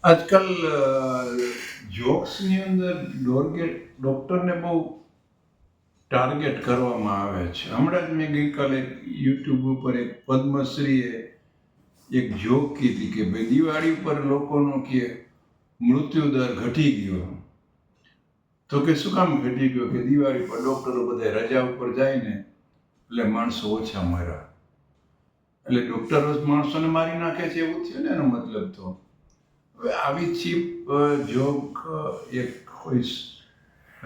આજકાલ જોક્સની અંદર ડૉક્ટરને બહુ ટાર્ગેટ કરવામાં આવે છે. હમણાં જ મેં ગઈકાલે યુટ્યુબ ઉપર એક પદ્મશ્રીએ એક જોક કીધી કે ભાઈ દિવાળી ઉપર લોકોનો કે મૃત્યુદર ઘટી ગયો. તો કે શું કામ ઘટી ગયો? કે દિવાળી પર ડૉક્ટરો બધા રજા ઉપર જાય ને એટલે માણસો ઓછા મર્યા. એટલે ડૉક્ટરો જ માણસોને મારી નાખે છે એવું થયું ને એનો મતલબ તો. હવે આવી ચીપ જોક એક કોઈ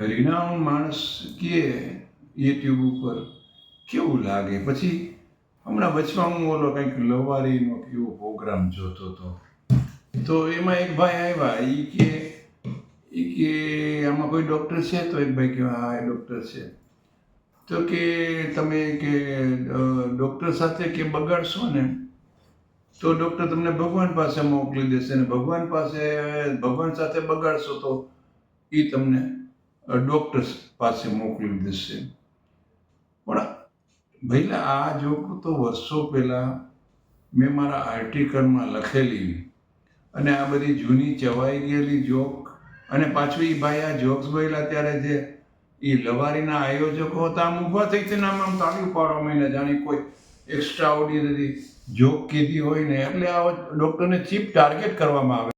રિનાઉન્ડ માણસ કહે યુટ્યુબ ઉપર કેવું લાગે? પછી હમણાં વચમાં હું ઓલો કંઈક લવારીનો એવો પ્રોગ્રામ જોતો હતો, તો એમાં એક ભાઈ આવ્યા. એ કે આમાં કોઈ ડૉક્ટર છે? તો એક ભાઈ કે હા એ ડૉક્ટર છે. તો કે તમે કે ડૉક્ટર સાથે કે બગાડશો ને તો ડૉક્ટર તમને ભગવાન પાસે મોકલી દેશે, ને ભગવાન સાથે બગાડશો તો એ તમને ડૉક્ટર પાસે મોકલી દેશે. પણ ભઈલા આ જોક તો વર્ષો પહેલાં મેં મારા આર્ટિકલમાં લખેલી, અને આ બધી જૂની ચવાઈ ગયેલી જોક. અને પાછું એ ભાઈ આ જોક્સ બોલ્યા ત્યારે જે એ લવારીના આયોજકો હતા આમ ઊભા થઈ છે ને આમ તાળી પાડવા માંડ્યા, જાણે કોઈ એક્સ્ટ્રા ઓર્ડિનરી જોક કીધી હોય ને. એટલે આ ડૉક્ટરને ચીપ ટાર્ગેટ કરવામાં આવે.